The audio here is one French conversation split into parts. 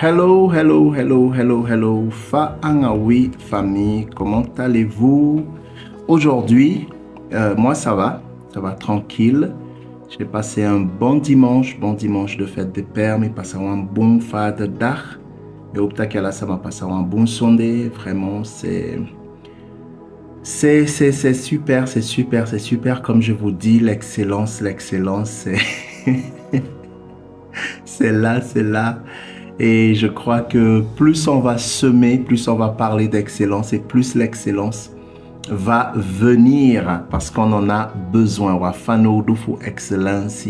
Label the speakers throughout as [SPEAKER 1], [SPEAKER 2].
[SPEAKER 1] Hello, hello, hello, hello, hello. Fa Angawi, famille, comment allez-vous? Aujourd'hui, moi ça va tranquille. J'ai passé un bon dimanche de fête des pères, mais passé un bon fête d'art. Et au là, ça m'a passé un bon sondé. Vraiment, c'est super, c'est super, c'est super. Comme je vous dis, l'excellence, c'est c'est là. Et je crois que plus on va semer, plus on va parler d'excellence et plus l'excellence va venir parce qu'on en a besoin. Wafano dufu excellence.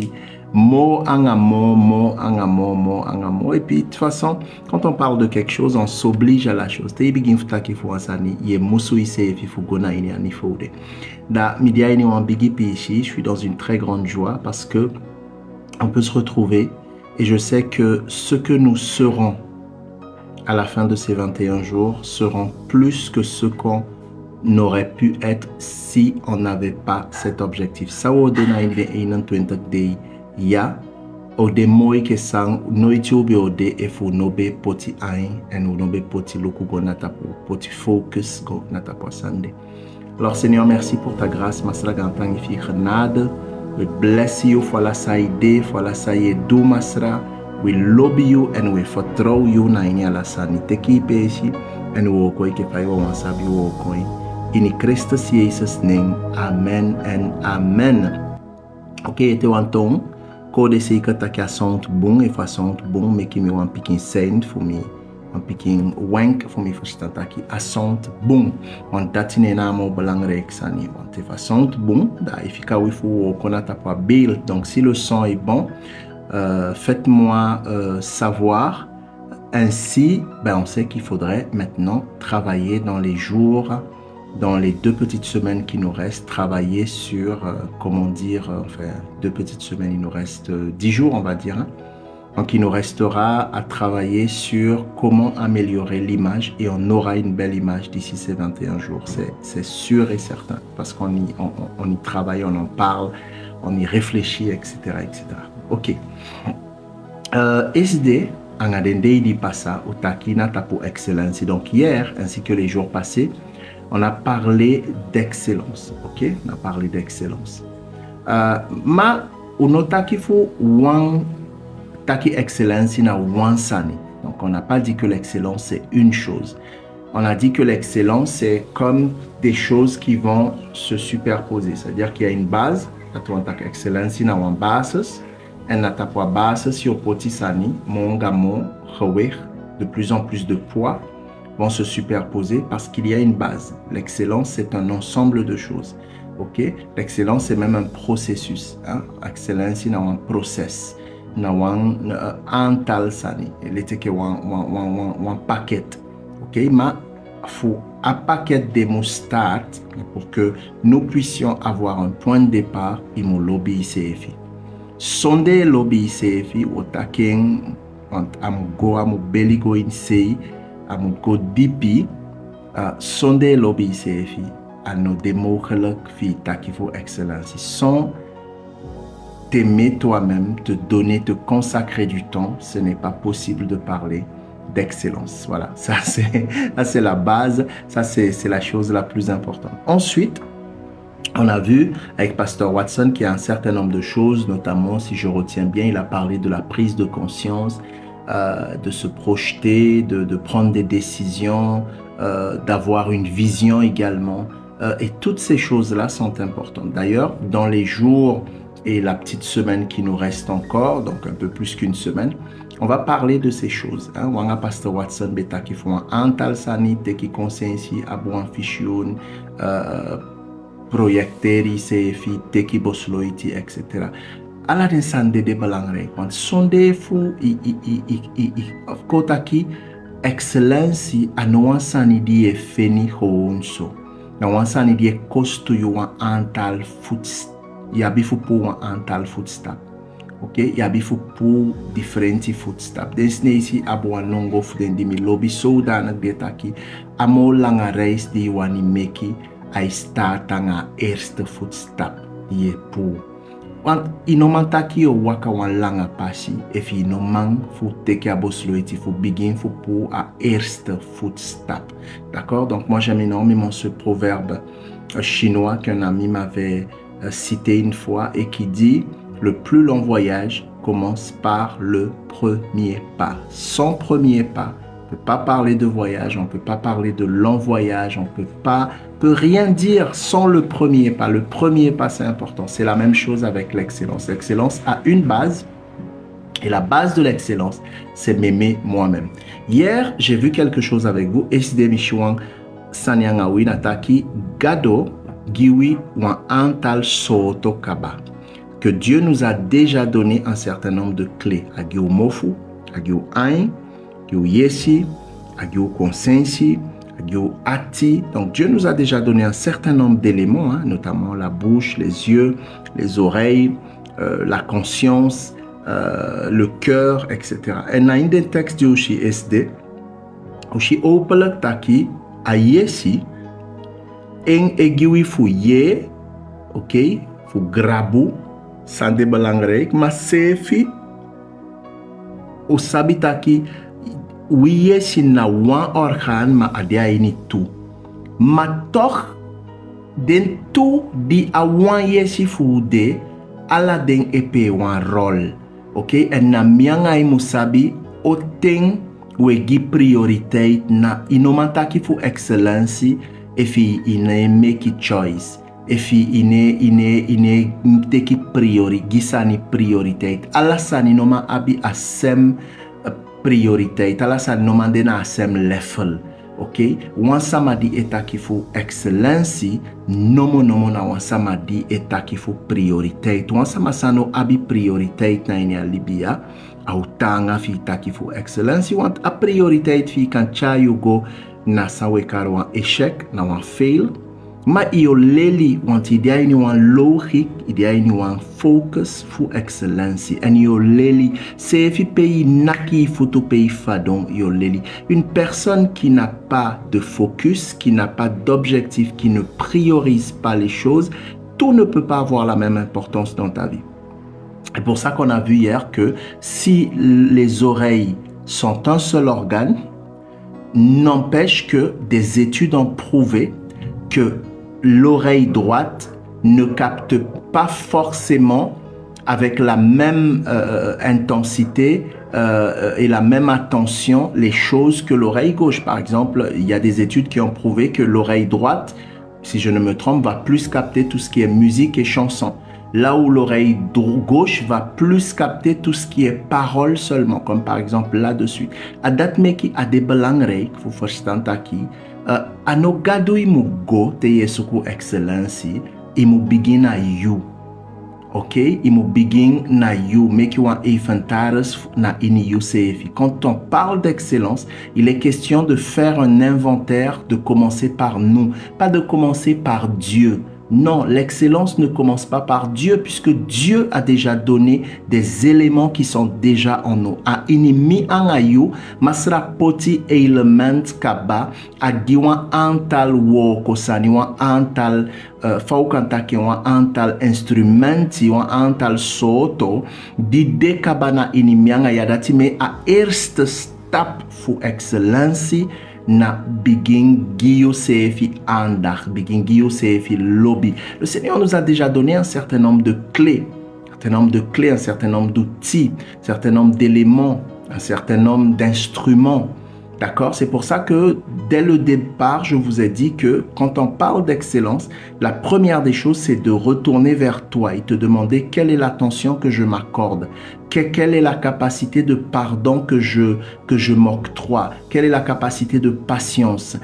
[SPEAKER 1] Mot en amont, mot en amont, mot en amont. Et puis, de toute façon, quand on parle de quelque chose, on s'oblige à la chose. T'es bigin futa ki fu asani, ye musu ise fi fu gona ini ani foude. Da midia ini wan bigi pichi, je suis dans une très grande joie parce que on peut se retrouver et je sais que ce que nous serons à la fin de ces 21 jours seront plus que ce qu'on n'aurait pu être si on n'avait pas cet objectif. Ça au dena ina 20 day ya o de moi que sang noiti obi o de efo nobe poti ain en nobe poti loku go natapo poti focus go natapo sande. Alors Seigneur, merci pour ta grâce, masra gantang fi genade. We bless you for la saide, for la sayedu masra. We love you and we vertrouw you na ini ala sanite ki peshi en we okoi ke fai wa wasabi wo okoi. In Christus Jesus name, amen and amen. Ok, ete wanton, kode se ikata ki asont bon e fasont bon me ki mi wan pikin send for me. Wan pikin wank for me verstanta ki asont bon. Want datine na mo belangrijk sani. Want te fasont bon, da ifika wifu konata pa beeld. Donc si le son est bon, faites-moi savoir. Ainsi, on sait qu'il faudrait maintenant travailler dans les jours, dans les 2 petites semaines qui nous restent, travailler sur, comment dire, enfin 2 petites semaines, il nous reste 10 jours, on va dire. Hein. Donc, il nous restera à travailler sur comment améliorer l'image et on aura une belle image d'ici ces 21 jours. C'est sûr et certain parce qu'on y travaille, on en parle, on y réfléchit, etc. etc. Ok. SD, on a des passa au takina tapo excellence. Donc, hier, ainsi que les jours passés, on a parlé d'excellence. Ok? On a parlé d'excellence. Ma, unotaki fu wang taki excellence na wansani. Donc, on n'a pas dit que l'excellence, c'est une chose. On a dit que l'excellence, c'est comme des choses qui vont se superposer. C'est-à-dire qu'il y a une base, taki excellence na wan bases, et na tapwa bases sur potisani, mongamo, de plus en plus de poids vont se superposer parce qu'il y a une base. L'excellence, c'est un ensemble de choses. Ok? L'excellence, c'est même un processus. Hein? Excellence, c'est un process. Na wan antal sani ele teke wan paquet, ok, ma faut un paquet de start pour que nous puissions avoir un point de départ et mon lobby CFI sonde lobby CFI au taking am beligo in sei am go DP sonde lobby CFI à nos démocrates fi takivo excellence sont t'aimer toi-même, te donner, te consacrer du temps, ce n'est pas possible de parler d'excellence. Voilà, ça c'est la base, ça c'est la chose la plus importante. Ensuite, on a vu avec Pasteur Watson qu'il y a un certain nombre de choses, notamment si je retiens bien, il a parlé de la prise de conscience, de se projeter, de prendre des décisions, d'avoir une vision également. Et toutes ces choses-là sont importantes. D'ailleurs, dans les jours et la petite semaine qui nous reste encore, donc un peu plus qu'une semaine, on va parler de ces choses. On a Pasteur Watson beta qui font un tal sanité qui conseille ici à bon fichion, projecteri CFI, teki bosloiti, etc. Ala den sande de belangrijk, want sonde fu kota ki excellentie anoan sani die feni hoonso. Na wan sani die kostu yo wan antal footstep. Yabi fu pour un antal footstep. Ok, yabi fu pour differenti footstep. Desne ici abo an longo fuden di mi lobby so danak deta ki amo langa reis di wani meki ai start nga eerste footstep die pour. want inomantaki o waka wan langa passie. If inomang fu teke abosloiti fu begin fu pour à eerste voetstap. D'accord? Donc moi j'aime énormément ce proverbe chinois qu'un ami m'avait cité une fois et qui dit le plus long voyage commence par le premier pas. Sans premier pas, on ne peut pas parler de voyage, on ne peut pas parler de long voyage, on peut rien dire sans le premier pas. Le premier pas, c'est important. C'est la même chose avec l'excellence. L'excellence a une base et la base de l'excellence, c'est m'aimer moi-même. Hier, j'ai vu quelque chose avec vous. Eside Michouang Sanyangawi Nataki Gado Giwi Wan Antal Soto Kaba. Que Dieu nous a déjà donné un certain nombre de clés. Agiu Mofu, Agiu Ain, Agiu Yesi, Agiu Consensi, Agiu Ati. Donc Dieu nous a déjà donné un certain nombre d'éléments, notamment la bouche, les yeux, les oreilles, la conscience, le cœur, etc. Et dans un des textes de SD, aussi opelek taki a Yesi, en egiwi fu ye, ok, fu grabu, sande belangrijk, maar sefi usabitaki wiye si na wan orgaan ma adia ini tu. Maar toch den tu di a wan yesi fude ala den epe wan rol. Ok? En na mianga musabi o ten we gi prioriteit na inomantaki fu excellency efi ine make choice. Efi ine teki priori gisani prioriteit alasani noma abi asem prioriteit alasani noma dena asem level, ok, wansama di etaki fu excellency nomo na wansama di etaki fu prioriteit wansama sano abi prioriteit na ine libia autanga fi taki fu excellency want a prioriteit fi kan chayo na sawe karo wan échec na wan fail. Ma io leli want idea ini wan logic, idea ini wan focus fu excellency. En io leli se fi pays naki futu pays fadon io leli. Une personne qui n'a pas de focus, qui n'a pas d'objectif, qui ne priorise pas les choses, tout ne peut pas avoir la même importance dans ta vie. C'est pour ça qu'on a vu hier que si les oreilles sont un seul organe, n'empêche que des études ont prouvé que l'oreille droite ne capte pas forcément avec la même intensité et la même attention les choses que l'oreille gauche. Par exemple, il y a des études qui ont prouvé que l'oreille droite, si je ne me trompe, va plus capter tout ce qui est musique et chanson. Là où l'oreille gauche va plus capter tout ce qui est parole seulement, comme par exemple là-dessus. Adatmeki ade belangrijk, vous verstandaki, ano gado imu go te yesuku excellency, imu begin na you. Ok? Imu begin na you, make you an inventaris na ini you sefi. Quand on parle d'excellence, il est question de faire un inventaire, de commencer par nous, pas de commencer par Dieu. Non, l'excellence ne commence pas par Dieu puisque Dieu a déjà donné des éléments qui sont déjà en nous. A inimi angayu masra poti element kaba a diwan antal wo kosani wan antal faukantaki wan antal instrumenti wan antal soto di de kaba na inimi angayadati me a eerste stap fu excellentie na begin Guillaume CFI Andach, begin Guillaume CFI Lobby. Le Seigneur nous a déjà donné un certain nombre de clés, un certain nombre d'outils, un certain nombre d'éléments, un certain nombre d'instruments. D'accord? C'est pour ça que dès le départ, je vous ai dit que quand on parle d'excellence, la première des choses, c'est de retourner vers toi et te demander quelle est l'attention que je m'accorde, quelle est la capacité de pardon que je m'octroie, quelle est la capacité de patience,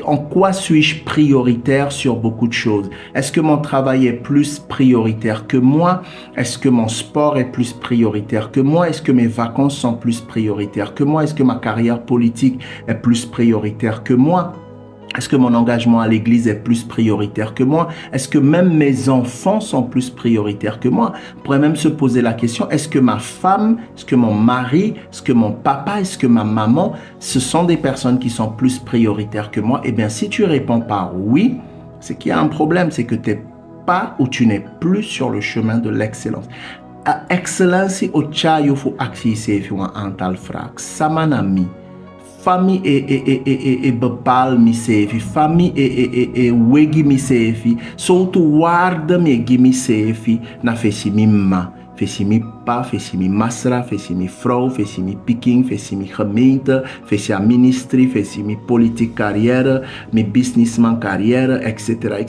[SPEAKER 1] en quoi suis-je prioritaire sur beaucoup de choses? Est-ce que mon travail est plus prioritaire que moi? Est-ce que mon sport est plus prioritaire que moi? Est-ce que mes vacances sont plus prioritaires que moi? Est-ce que ma carrière politique est plus prioritaire que moi? Est-ce que mon engagement à l'église est plus prioritaire que moi? Est-ce que même mes enfants sont plus prioritaires que moi? On pourrait même se poser la question, est-ce que ma femme, est-ce que mon mari, est-ce que mon papa, est-ce que ma maman, ce sont des personnes qui sont plus prioritaires que moi? Eh bien, si tu réponds par oui, c'est qu'il y a un problème, c'est que tu es pas ou tu n'es plus sur le chemin de l'excellence. Excellence au tcha il faut accéder en tal frac. Samanami. Famille et bebal mi sefi, famille et wegi mi sefi, surtout ward mi gi mi sefi na fesimi ma, fesimi pa, fesimi masra, fesimi vrouw, fesimi piking, fesimi gemeente, fesimi ministry, fesimi politiek carrière, mi businessman carrière, etc.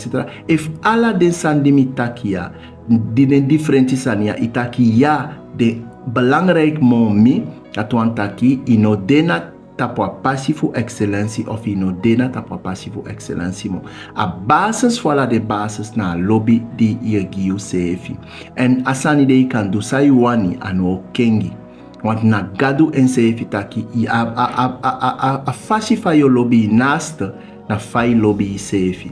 [SPEAKER 1] If alla den sandimi takia, die den differenti sania itakia de belangrijk momi, atuan taki inodena tapwa passivo excellentie of inodena tapwa passivo excellentie mo. A basis voilà de basis na lobby di yegiu sefi. En asani de kan do sayuani ano kengi. Want na gadu en sefi taki a fasifa yo lobby nast na fai lobby sefi.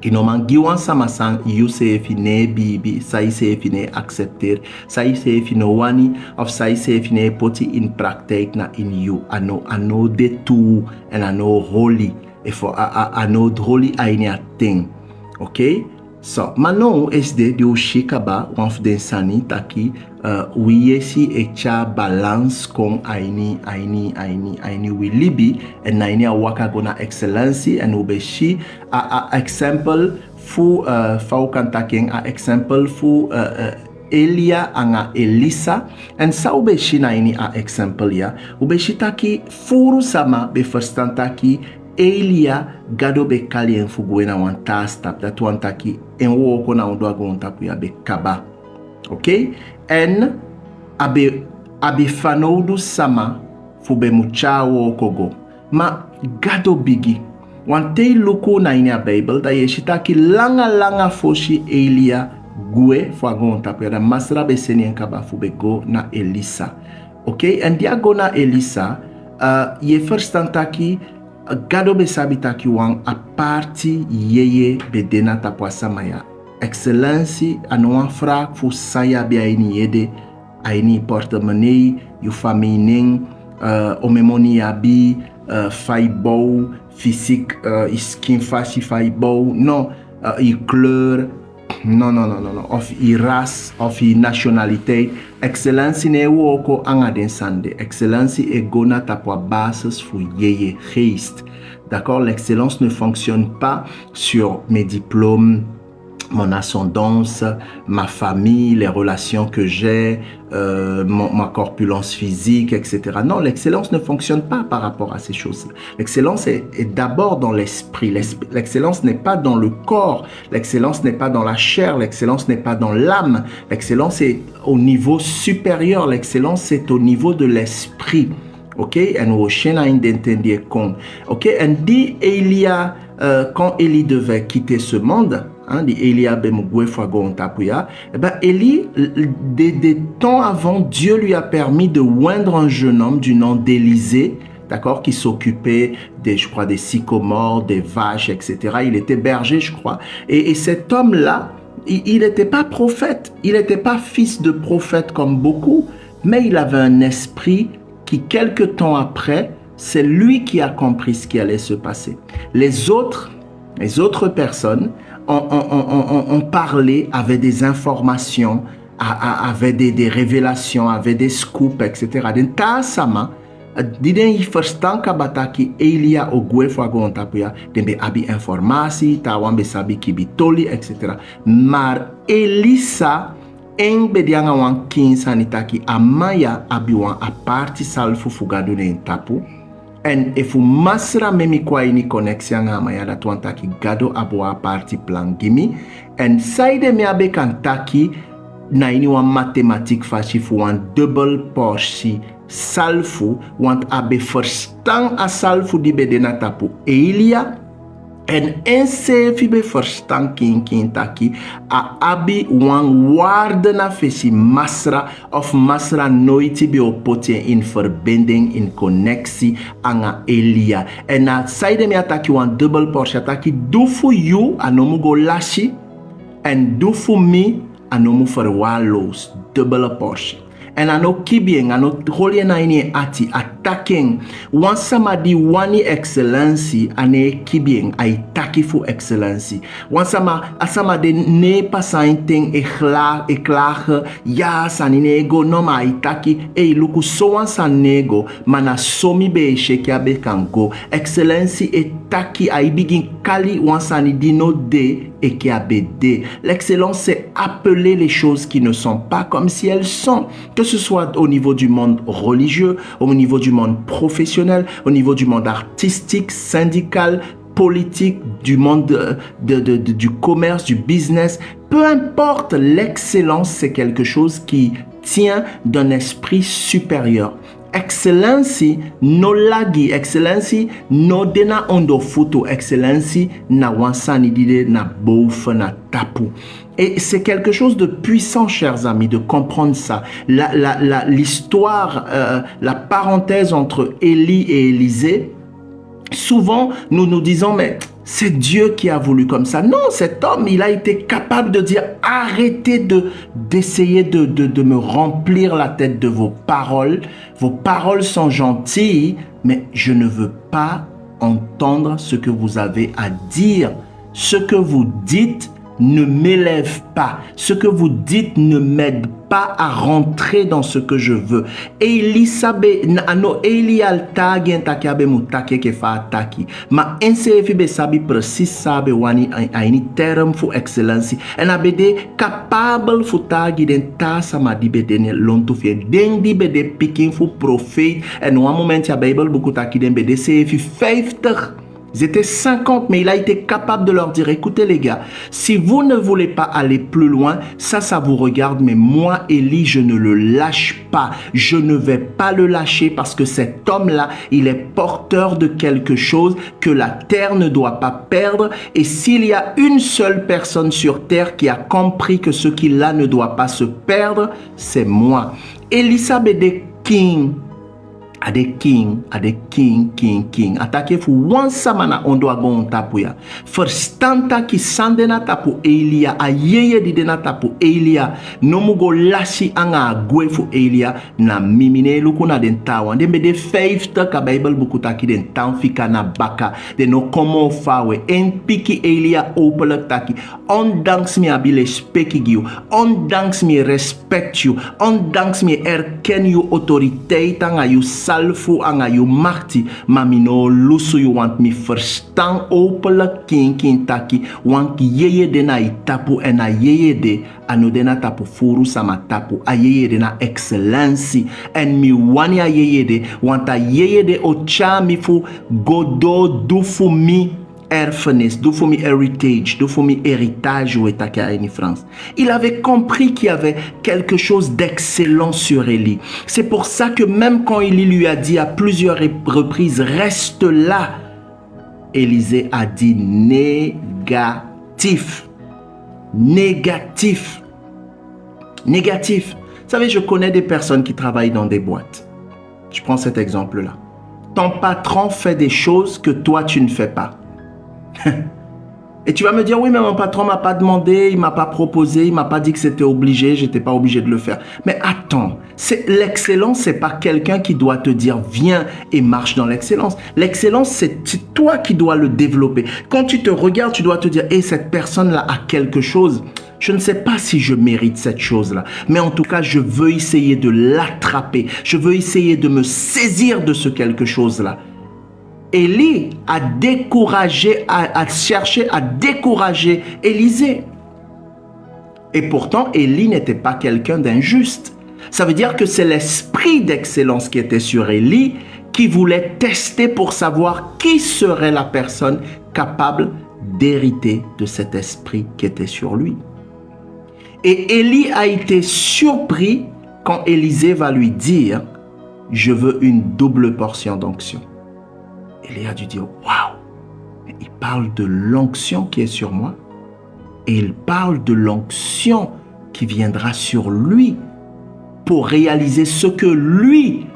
[SPEAKER 1] Inoman giwan samasan yu sefi ne bibi, sai sefi ne accepter, sai sefi no wani, of sai sefi ne poti in praktijk na in you. Ano de tu en ano holy. Efo ano holy aini a thing. Okay? So, manon is de shikaba wanf den sani taki wiyesi echa balance kon aini wi libi en aini a waka gona excellency en ubeshi a example fu faukan taking a example fu Elia anga Elisa en sa ubeshi na ini a example ya ubeshi taki furu sama be verstaan taki Elia gado be kali en fugu na wan tastap dat wan taki en woko na wan doago wan tapu ya be kaba. Ok? En abe fanoudu sama fube mucha woko go. Ma gado bigi. Wan te luku na ini a Bible da yeshitaki langa foshi Elia gue fuago wan tapu ya da masra be seni en kaba fube go na Elisa. Ok? En dia go na Elisa ye verstaan taki gado be sabita ki wan a parti yeye be dena tapwa samaya. Excellency anwan frak fu saya be aini yede, aini portemonnee, yu famille ning, omemoni abi, fai bou, physique, skin faci fai bou, non, i kleur, non, of i ras, of i nationaliteit. Excellency ne woko anga den sande. Excellency e gona tapwa basis fu yeye, geest. D'accord? L'excellence ne fonctionne pas sur mes diplômes, mon ascendance, ma famille, les relations que j'ai, ma corpulence physique, etc. Non, l'excellence ne fonctionne pas par rapport à ces choses-là. L'excellence est d'abord dans l'esprit. L'excellence n'est pas dans le corps. L'excellence n'est pas dans la chair. L'excellence n'est pas dans l'âme. L'excellence est au niveau supérieur. L'excellence est au niveau de l'esprit. Ok? En Oshena d'entendre con. Ok? En dit Elia, quand Élie devait quitter ce monde, dit Elia bemugwe fagon tapuya, Élie, des temps avant, Dieu lui a permis de oindre un jeune homme du nom d'Élisée, d'accord, qui s'occupait des sycomores, des vaches, etc. Il était berger, je crois. Et cet homme-là, il n'était pas prophète, il n'était pas fils de prophète comme beaucoup, mais il avait un esprit qui, quelque temps après, c'est lui qui a compris ce qui allait se passer. Les autres personnes ont parlé, avaient des informations, avaient des révélations, avaient des scoops, etc. Den sama, diden yi verstaan kabata ki Elia ogwe fago ontapuya, den be abi informatie, tawan be sabi kibitoli, etc. Maar Elisa en bedianga wan kinsanitaki amaya abiwan a parti salfu fugadu ne tapu. En efu masra memi kwa ini koneksyon amaya da tuantaki gado abwa parti plan gimi. En saide me abe kantaki na ini wan matematik fashi fu wan double porsi salfu want abe verstaan a salfu di bedena tapu Elia. En ensefi be verstaan kin taki a abi wan waarde na fesi masra of masra nooit be opotien in verbinding, in connectie anga Elia. En na saide me ataki wan double portion ataki do fu you anomu go lashi en do fu mi anomu verwaarloos double portion. En ano kibien ano holie na ini ati a taking. Wansama di wani excellency ane kibien ay taki fu excellency. Wansama asama de ne pasainting eklar ya saninego no ma ay taki e luku so wansanego mana somi be sheki abe kango. Excellency e taki ay bigin kali wansani dino de et qui a bédé. L'excellence, c'est appeler les choses qui ne sont pas comme si elles sont. Que ce soit au niveau du monde religieux, au niveau du monde professionnel, au niveau du monde artistique, syndical, politique, du monde du commerce, du business. Peu importe, l'excellence, c'est quelque chose qui tient d'un esprit supérieur. Excellency no lagi, excellency no dena ondo futo, excellency na wansani dide na bouf na tapu. Et c'est quelque chose de puissant, chers amis, de comprendre ça. L'histoire, la parenthèse entre Élie et Élisée, souvent nous nous disons, mais c'est Dieu qui a voulu comme ça. Non, cet homme, il a été capable de dire, arrêtez d'essayer de me remplir la tête de vos paroles. Vos paroles sont gentilles, mais je ne veux pas entendre ce que vous avez à dire. Ce que vous dites ne m'élève pas. Ce que vous dites ne m'aide pas à rentrer dans ce que je veux. Elisabe ano Elial tagen takiabe mutake ke fa taki. Ma NCFB sabi precis sabe wani aini term fu excellency. En abede capable fu tagi den ta sama dibedene lontu fie den dibede picking fu prophet. En one moment ya Bible buku taki den bede CFI 50. Ils étaient 50, mais il a été capable de leur dire, écoutez les gars, si vous ne voulez pas aller plus loin, ça vous regarde, mais moi, Élie, je ne le lâche pas. Je ne vais pas le lâcher parce que cet homme-là, il est porteur de quelque chose que la terre ne doit pas perdre. Et s'il y a une seule personne sur terre qui a compris que ce qu'il a ne doit pas se perdre, c'est moi. Elisabeth King. Ade king. Atake fu wansamana ondo agon tapuya. Firstanta ki sandena tapu Elia. Ayeye didena tapu Elia. Nomugo lasi anga agwe fu Elia. Na mimine luku na den tawa. Dembe de faith ka Bible buku taki den tanfika na baka. De no komo fawe. En piki Elia opelek taki. Ondanks mi abile speki giu. Ondanks mi respect you. Ondanks mi erken you autoriteit anga you salfu anga you marti mamino lusu you want me verstaan openlijk kin taki want yeye de na itapu en a yeye de anodena tapu furu sama tapu a yeye de na excellency en mi wani a yeye de want a yeye de ocha mi fu godo dufu mi erfenis, d'où faut mi heritage, d'où faut mi héritage ou en France. Il avait compris qu'il y avait quelque chose d'excellent sur Élie. C'est pour ça que même quand Élie lui a dit à plusieurs reprises, reste là, Élisée a dit négatif. Négatif. Négatif. Vous savez, je connais des personnes qui travaillent dans des boîtes. Je prends cet exemple-là. Ton patron fait des choses que toi, tu ne fais pas. Et tu vas me dire, oui, mais mon patron ne m'a pas demandé, il ne m'a pas proposé, il ne m'a pas dit que c'était obligé, je n'étais pas obligé de le faire. Mais attends, l'excellence, ce n'est pas quelqu'un qui doit te dire, viens et marche dans l'excellence. L'excellence, c'est toi qui dois le développer. Quand tu te regardes, tu dois te dire, hey, cette personne-là a quelque chose. Je ne sais pas si je mérite cette chose-là, mais en tout cas, je veux essayer de l'attraper. Je veux essayer de me saisir de ce quelque chose-là. Élie a découragé, a cherché à décourager Élisée. Et pourtant, Élie n'était pas quelqu'un d'injuste. Ça veut dire que c'est l'esprit d'excellence qui était sur Élie, qui voulait tester pour savoir qui serait la personne capable d'hériter de cet esprit qui était sur lui. Et Élie a été surpris quand Élisée va lui dire « Je veux une double portion d'onction ». Élie a dû dire, waouh, il parle de l'onction qui est sur moi et il parle de l'onction qui viendra sur lui pour réaliser ce que lui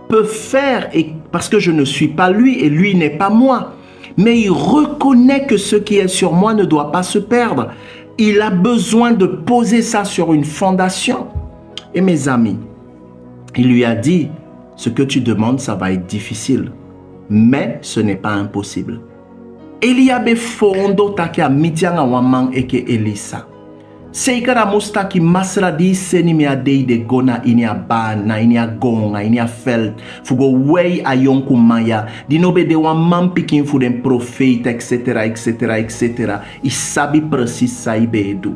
[SPEAKER 1] peut faire et parce que je ne suis pas lui et lui n'est pas moi. Mais il reconnaît que ce qui est sur moi ne doit pas se perdre. Il a besoin de poser ça sur une fondation. Et mes amis, il lui a dit, Ce que tu demandes, ça va être difficile. Mais ce n'est pas impossible. Elia be fondo taki a mitianga wamang eke Elisa. Seikara mustaki masra di seni mi adei de gona ini a bana, ini a gonga, ini a felt. Fugo wei a yonku maya. Dinobe de wamang pikin fu den profete, etc., etc., etc. Isabi precies saibe edu.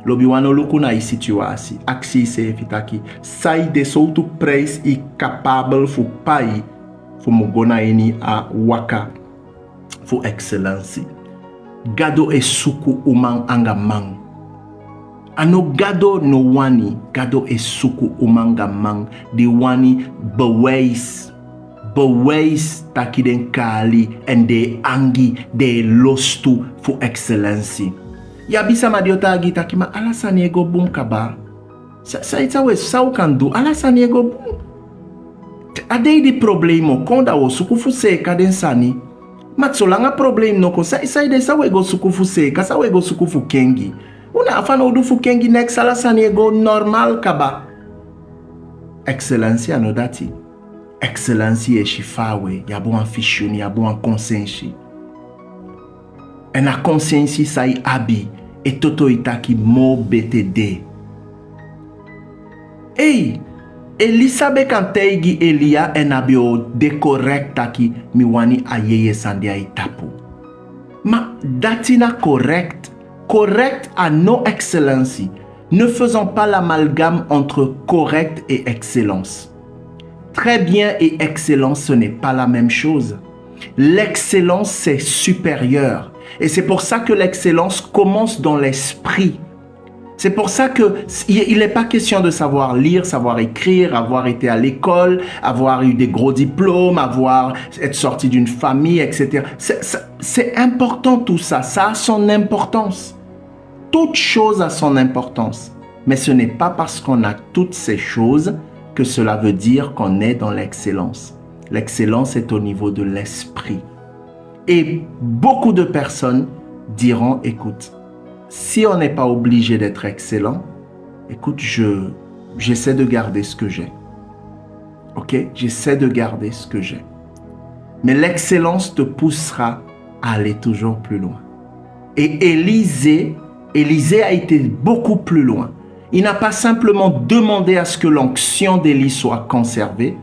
[SPEAKER 1] Lobi wano luku na situasi. Aksi se fitaki. Sai de soutu praise i capable fu pai. Fu mugona ini a waka. Fu excellency. Gado e suku umang anga mang. Ano gado no wani. Gado e suku umanga mang. Di wani bewijs. Bewijs taki den kali. En de angi. De lostu fu excellency. Ya bisa madiota agi taki ma alasani ego boom kaba. Sa we sa kan do alasani ego boom. Adei di problemo konda wo suku fu se kaden sani. Matsolanga problem no ko sa de sa we go suku fu se ka sa we go suku fu kengi. Una afano du fu kengi next alasani ego normal kaba. Excellency anodati. Excellency e shifawe ya bo an fishuni ya bo an konsensi. En a conscience sai abi et toto itaki mo BTD. Hey, Elisabe kanteigi Elia en abio de correct taki miwani ayeye sandia itapu. Ma datina correct. Correct a no excellency. Ne faisons pas l'amalgame entre correct et excellence. Très bien et excellence, ce n'est pas la même chose. L'excellence, c'est supérieur. Et c'est pour ça que l'excellence commence dans l'esprit. C'est pour ça qu'il n'est pas question de savoir lire, savoir écrire, avoir été à l'école, avoir eu des gros diplômes, être sorti d'une famille, etc. C'est important tout ça. Ça a son importance. Toute chose a son importance. Mais ce n'est pas parce qu'on a toutes ces choses que cela veut dire qu'on est dans l'excellence. L'excellence est au niveau de l'esprit. Et beaucoup de personnes diront, écoute, si on n'est pas obligé d'être excellent, écoute, j'essaie de garder ce que j'ai. Ok? J'essaie de garder ce que j'ai. Mais l'excellence te poussera à aller toujours plus loin. Et Élisée a été beaucoup plus loin. Il n'a pas simplement demandé à ce que l'onction d'Élie soit conservée.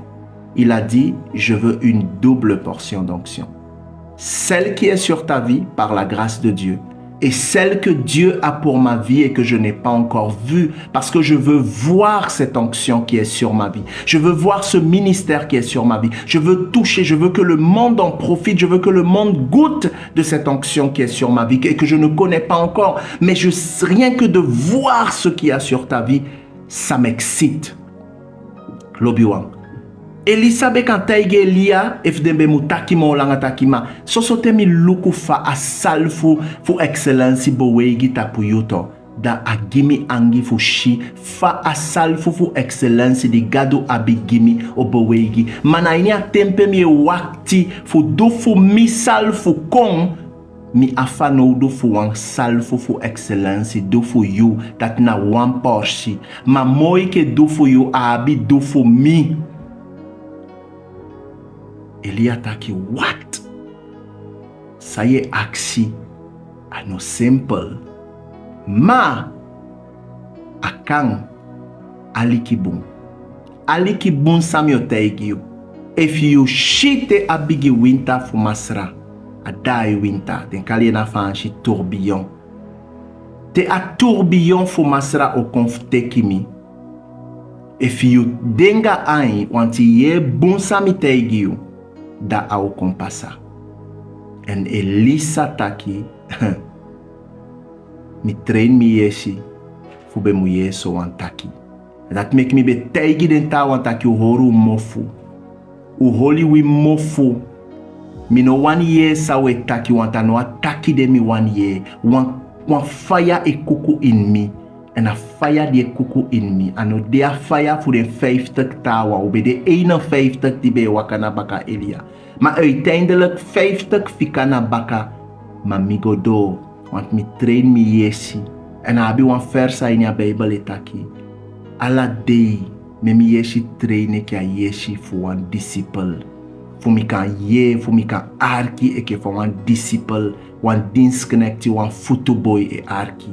[SPEAKER 1] Il a dit, je veux une double portion d'onction. Celle qui est sur ta vie par la grâce de Dieu et celle que Dieu a pour ma vie et que je n'ai pas encore vue parce que je veux voir cette onction qui est sur ma vie. Je veux voir ce ministère qui est sur ma vie. Je veux toucher, je veux que le monde en profite, je veux que le monde goûte de cette onction qui est sur ma vie et que je ne connais pas encore. Mais rien que de voir ce qu'il y a sur ta vie, ça m'excite. L'Obi-Wan. Elisabe kantaige Elia efdembe mutaki mo langa takima sosote mi luku fa asal fu excellency bowegi tapu yuto da agimi angi fu shi fa asal fu excellency di gado abigimi o bowegi mana ini a tempe mi wakti fu do fu misal fu kong mi afano do fu wan sal fu excellency do fu you that na wan porshi ma moi ke do fu you abi do fu mi. Elia taki, what? Ça y est, aksi. Ano simple. Ma. Akang. Alikibun. Alikibun samyo tegiyo. If you shite abigi winter fu masra. Adai winter. Den kali na fanshi tourbillon. Te a tourbillon fu masra o konfte kimi. If you denga ai wanti ye bun sami tegiyo. Da au kompasa. En Elisa taki. Mi train mi yesi. Fube mu yeso wan taki. Dat make mi be teigi den ta wan taki uhoru mofu. Uholi wi mofu. Mi no wan ye sa we taki wan ta no ataki de mi wan ye. Wan fire e kuku in mi. En a fire die kuku in mi. Ano de a fire voor de 50 tawa. Ube de 51 die bij wakana baka Elia. Maar uiteindelijk 50 fikana baka. Maar mi godo. Want mi train mi yesi. En abi wan versa in ya Bijbel etaki. Alla day Même yeshi traîner qui a yeshi faut un disciple. Faut mi kan ye, faut mi kan arki et que faut un disciple, ou un disconnecti, ou un footboy et arki.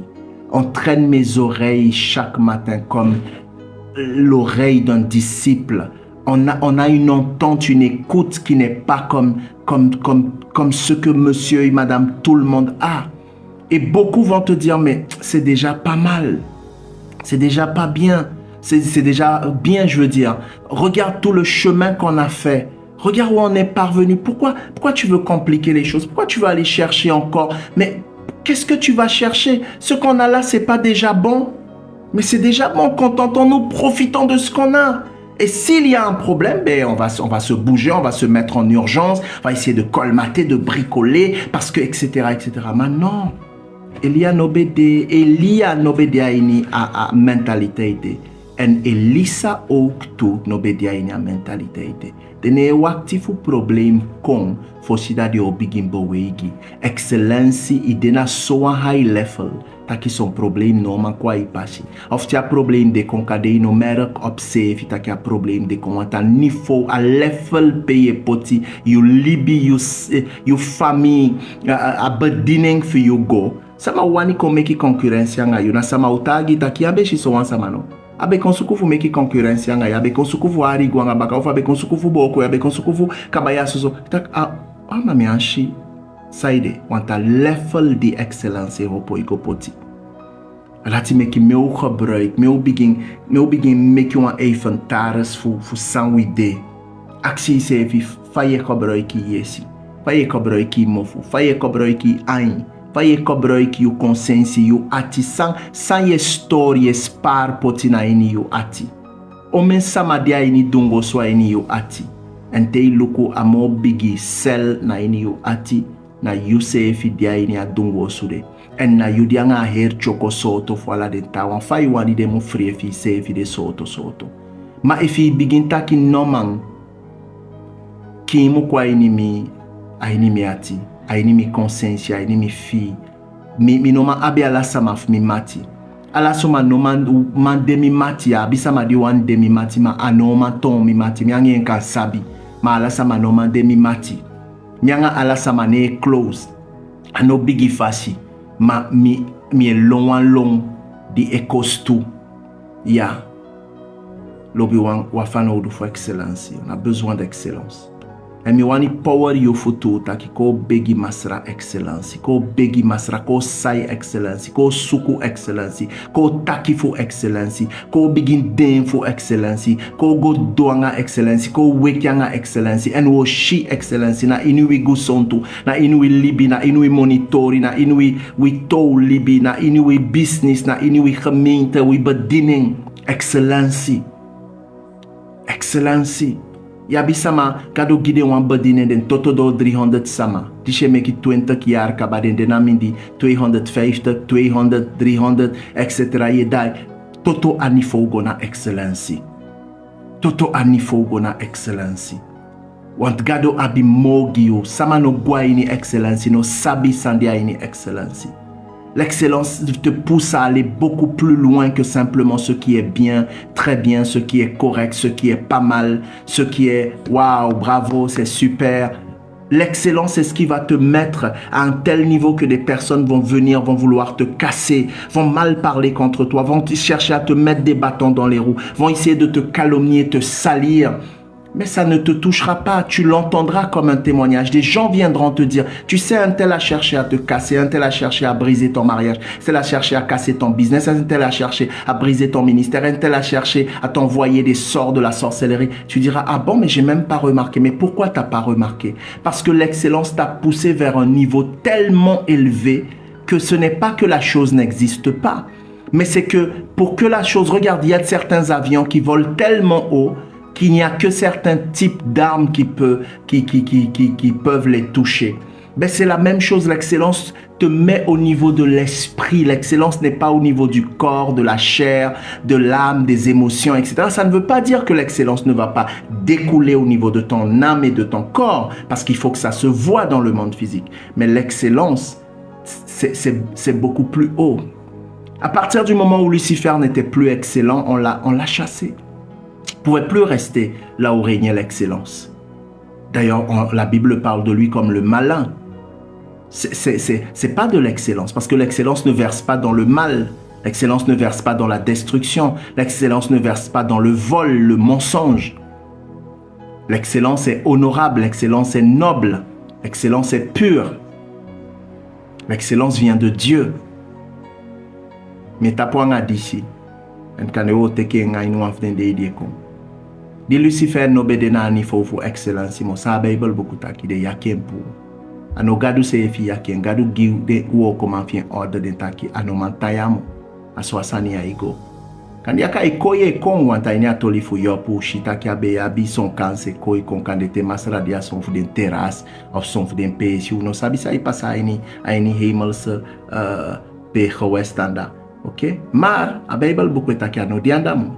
[SPEAKER 1] On traîne mes oreilles chaque matin comme l'oreille d'un disciple. On a une entente, une écoute qui n'est pas comme ce que monsieur et madame tout le monde a. Et beaucoup vont te dire, mais c'est déjà pas mal. C'est déjà pas bien. C'est déjà bien, je veux dire. Regarde tout le chemin qu'on a fait. Regarde où on est parvenu. Pourquoi tu veux compliquer les choses? Pourquoi tu veux aller chercher encore? Mais qu'est-ce que tu vas chercher? Ce qu'on a là, c'est pas déjà bon? Mais c'est déjà bon, contentons-nous, profitons de ce qu'on a. Et s'il y a un problème, ben on va se bouger, on va se mettre en urgence, on va essayer de colmater, de bricoler, parce que, etc., etc. Mais non, Elia nobede aini a mentalité ite. En Elisa ook tu nobede aini a mentalité ite. Dene wakti fu problem kong fosida de obigin bowegi. Excellency idena so high level. Taki son probleem no man kwa ipashi. Of tia probleem de kon kade no merk op safe taki a probleem de kon wanta nifo a level peye poti you libi you family a bediening for you go. Sama wani kon meki concurrence nga you na sama utagi taki abe shi so wan sama no. Abe konsukufu meki concurrence nga abe konsukufu ari gwanga baka of abe konsukufu boko abe konsukufu kabaya soso tak ama mi anshi saide wanta level di excellence hopo iko poti. Laat me ki meu gebruik, meu begin make you een inventaris voor sang idee. Actie se vi faye gebruik yesi. Faye gebruik mofu, faye gebruik ain. Faye gebruik you consensie you ati sang ye story ye spar poti na ini you ati. Omen samadia ini dungo swa ini you ati. En te luku amo bigi sel na ini you ati. Na you se fi dia ini a dungo sude. En na you dia nga her choko soto fwala den tawan. Fa you wani de mu free fi se fi de soto. Ma if begin taki nomang. Ki mu kwa inimi ati. A inimi consciência, a inimi fi. Mi noma abi ala samaf mi mati. Ala soma noma man demi mati ya. Abisa ma di wan demi mati ma anoma ton mi mati. Mi ange enka sabi. Ma ala sama noma demi mati. Mi anga ala sama ne close. Ano bigi fasi. Ma mi e long di ekostu. Ya. Lobi wafana odu for excellence. On a besoin d'excellence. Et mi wani power yo futu taki ko begi masra excellence, ko begi masra ko sai excellence, ko suku excellence, ko taki fu excellence, ko begin den fu excellence, ko go doanga excellence, ko wekyanga excellence, en wo shi excellence na inui gu sontu, na inui libi, na inui monitori, na inui tou libi, na inui business, na inui gemeente, we bediening excellence. Excellence. Yabi sama kado gide wan bedine den toto do 300 sama. Tishe meki 20 jaar kabaden den amindi 250, 200, 300, etc. Ye dai. Toto anifo gona excellency. Toto anifo gona excellency. Want gado abi mogi yo. Sama no gwa ini excellency. No sabi sandia ini excellency. L'excellence te pousse à aller beaucoup plus loin que simplement ce qui est bien, très bien, ce qui est correct, ce qui est pas mal, ce qui est waouh, bravo, c'est super. L'excellence, c'est ce qui va te mettre à un tel niveau que des personnes vont venir, vont vouloir te casser, vont mal parler contre toi, vont chercher à te mettre des bâtons dans les roues, vont essayer de te calomnier, te salir. Mais ça ne te touchera pas, tu l'entendras comme un témoignage. Des gens viendront te dire, tu sais, un tel a cherché à te casser, un tel a cherché à briser ton mariage, un tel a cherché à casser ton business, un tel a cherché à briser ton ministère, un tel a cherché à t'envoyer des sorts de la sorcellerie. Tu diras, ah bon, mais j'ai même pas remarqué. Mais pourquoi t'as pas remarqué? Parce que l'excellence t'a poussé vers un niveau tellement élevé que ce n'est pas que la chose n'existe pas. Mais c'est que pour que la chose, regarde, il y a certains avions qui volent tellement haut qu'il n'y a que certains types d'armes qui peuvent les toucher. Ben c'est la même chose, l'excellence te met au niveau de l'esprit. L'excellence n'est pas au niveau du corps, de la chair, de l'âme, des émotions, etc. Ça ne veut pas dire que l'excellence ne va pas découler au niveau de ton âme et de ton corps, parce qu'il faut que ça se voit dans le monde physique. Mais l'excellence, c'est beaucoup plus haut. À partir du moment où Lucifer n'était plus excellent, on l'a chassé. pouvait plus rester là où régnait l'excellence. D'ailleurs, la Bible parle de lui comme le malin. C'est pas de l'excellence, parce que l'excellence ne verse pas dans le mal. L'excellence ne verse pas dans la destruction. L'excellence ne verse pas dans le vol, le mensonge. L'excellence est honorable, l'excellence est noble, l'excellence est pure. L'excellence vient de Dieu. Mais tapuang d'ici. En kaneo teke ngai no afden de ideko. Di Lucifer no bedena ni fofu excellence mo sa Bible bokuta ki de yakempu. Ano gadu se fi yaken gadu giu de uo comment fien ordre de taki ano mantayamo aswasani ya igo. Kandi yaka ikoye kon wanta ini atoli fu yopu shita ki abe abi son kanse koi kon kande te masra dia son fu den terras of son fu den pesi uno sabi sa ipasa ini hemelse pe gewestanda. Ok? Maar a Bible boek taki ano diandamo.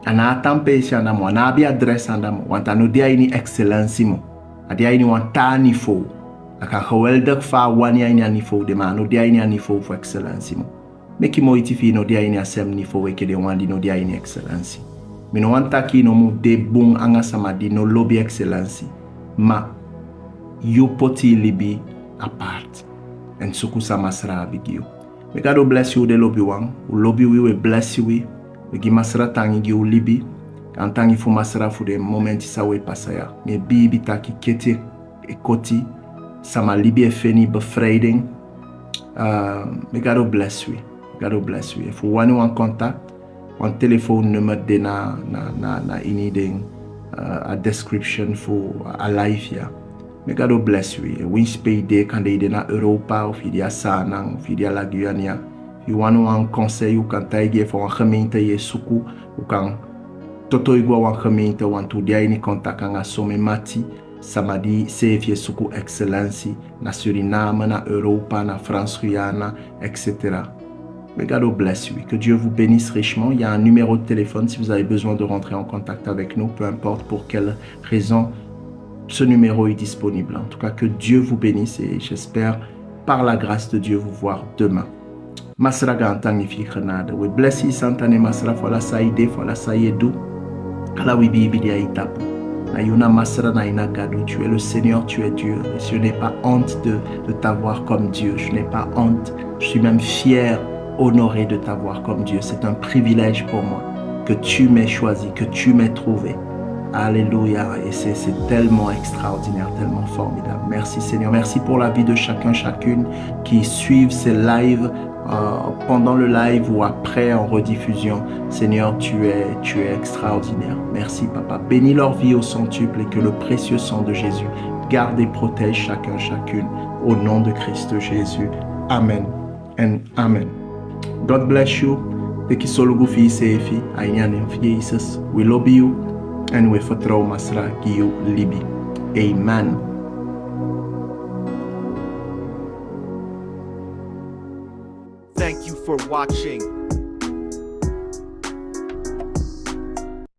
[SPEAKER 1] Ana atampe si andamo ana abi adres andamo wanta no dia ini excellence mo. Adia ini wanta ni fo. Aka geweldig fa wani ini ani fo de ma no dia ini ani fo for excellence mo. Meki mo itifi no dia ini asem ni fo weke de wandi no dia ini excellence. Mino wanta ki no mu de bung anga samadi no lobby excellence. Ma you poti libi apart. En suku samasra abigio. May God bless you de lobby wang. U lobby we bless you we. We gi masra tangi gi u libi. Kan tangi fu masra fu de momenti sa we pasaya. Me bibi taki kete e koti. Sama libi e feni bevrijding. May God bless you. God bless you. If you want to contact, on telefoonnummer de na ini ding a description for a life ya. May God bless you. Winch pay de kan de na Europa of idia Sanang of idia Laguania. If you want to conseil you kan taige voor een gemeente je suku, u kan toto igwa wan gemeente want u dia ini contact kan asome mati. Samadi save je suku excellentie na Suriname, na Europa, na France-Guyana, etc. Mais God bless you. Que Dieu vous bénisse richement. Il y a un numéro de téléphone si vous avez besoin de rentrer en contact avec nous, peu importe pour quelle raison, ce numéro est disponible. En tout cas, que Dieu vous bénisse et j'espère, par la grâce de Dieu, vous voir demain. Masra gantangifi grenade. We bless you, Santane Masra, fola saide, fola saïdou. Kala we bibidia itapu. Na yuna Masra na ina gadu. Tu es le Seigneur, tu es Dieu. Et je n'ai pas honte de t'avoir comme Dieu. Je n'ai pas honte. Je suis même fier, honoré de t'avoir comme Dieu. C'est un privilège pour moi que tu m'aies choisi, que tu m'aies trouvé. Alléluia. Et c'est tellement extraordinaire, tellement formidable. Merci Seigneur. Merci pour la vie de chacun, chacune qui suivent ces lives pendant le live ou après en rediffusion. Seigneur, tu es extraordinaire. Merci Papa. Bénis leur vie au centuple et que le précieux sang de Jésus garde et protège chacun, chacune. Au nom de Christ Jésus. Amen and Amen. God bless you. Teki solugu fi sefi ainyanem fi Jesus. We love you and we vertrouw masra ki you libi. Amen.
[SPEAKER 2] Thank you for watching.